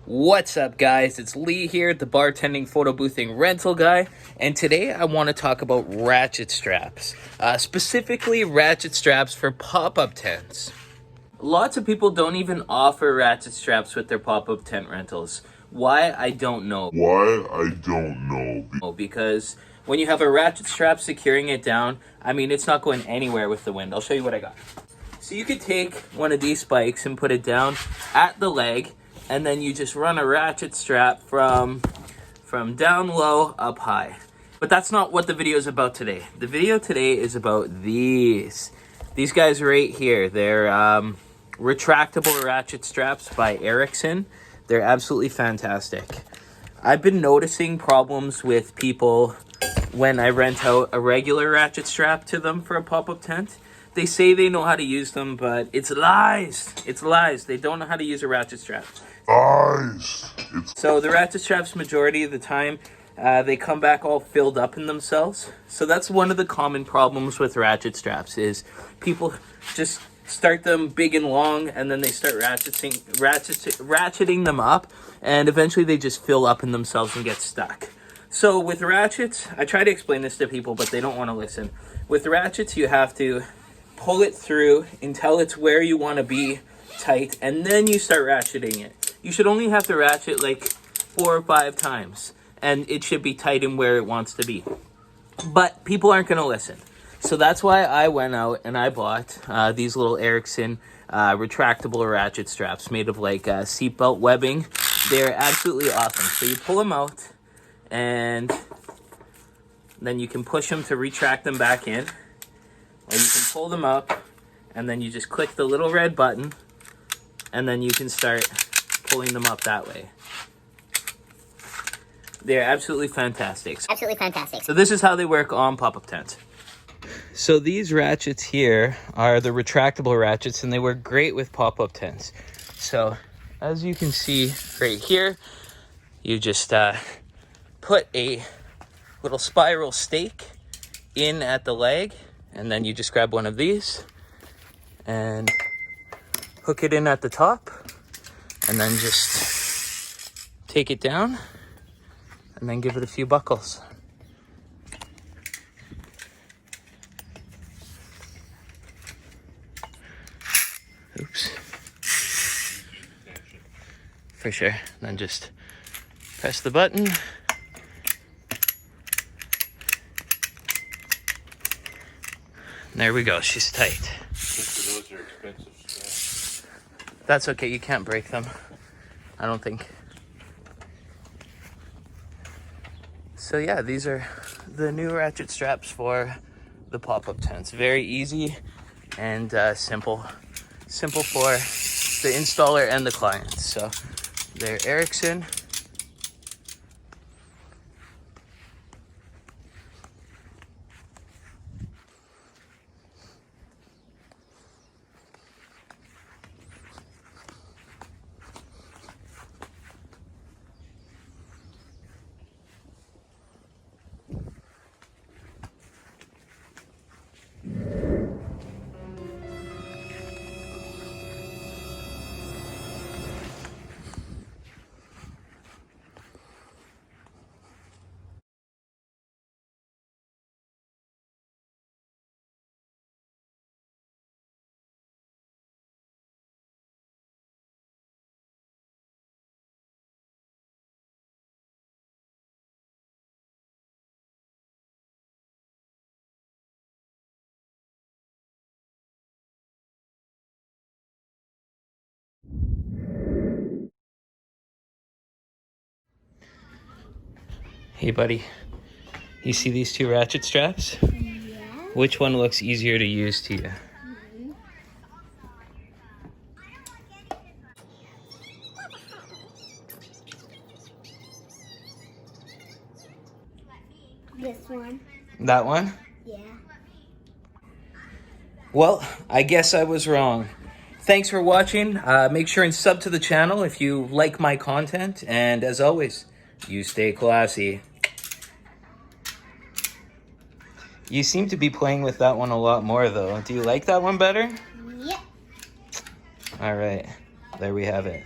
What's up, guys? It's Lee here, the bartending, photo boothing rental guy, and today I want to talk about ratchet straps, specifically ratchet straps for pop-up tents. Lots of people don't even offer ratchet straps with their pop-up tent rentals. Why? I don't know. Because when you have a ratchet strap securing it down, it's not going anywhere with the wind. I'll show you what I got. So you could take one of these spikes and put it down at the leg, and then you just run a ratchet strap from down low up high. But that's not what the video is about today. The video today is about these guys right here. They're retractable ratchet straps by Erickson. They're absolutely fantastic. I've been noticing problems with people when I rent out a regular ratchet strap to them for a pop-up tent. They say they know how to use them, but it's lies. It's lies. They don't know how to use a ratchet strap. So the ratchet straps, majority of the time, they come back all filled up in themselves. So that's one of the common problems with ratchet straps is people just start them big and long, and then they start ratcheting them up, and eventually they just fill up in themselves and get stuck. So with ratchets, I try to explain this to people, but they don't want to listen. With ratchets, you have to pull it through until it's where you want to be tight, and then you start ratcheting it. You should only have to ratchet like 4 or 5 times, and it should be tight in where it wants to be. But people aren't going to listen. So that's why I went out and I bought these little Erickson retractable ratchet straps made of like seatbelt webbing. They're absolutely awesome. So you pull them out, and then you can push them to retract them back in. Or you can pull them up, and then you just click the little red button, and then you can start pulling them up that way. They're absolutely fantastic. So this is how they work on pop-up tents. So these ratchets here are the retractable ratchets, and they work great with pop-up tents. So as you can see right here, you just put a little spiral stake in at the leg, and then you just grab one of these and hook it in at the top, and then just take it down and then give it a few buckles. Oops. For sure. Then just press the button. There we go, she's tight. Those are expensive. That's okay, you can't break them, I don't think. So yeah, these are the new ratchet straps for the pop-up tents. Very easy and simple for the installer and the client. So they're Erickson. Hey buddy, you see these 2 ratchet straps? Yeah. Which one looks easier to use to you? This one. That one? Yeah. Well, I guess I was wrong. Thanks for watching. Make sure and sub to the channel if you like my content. And as always, you stay classy. You seem to be playing with that one a lot more, though. Do you like that one better? Yep. All right. There we have it.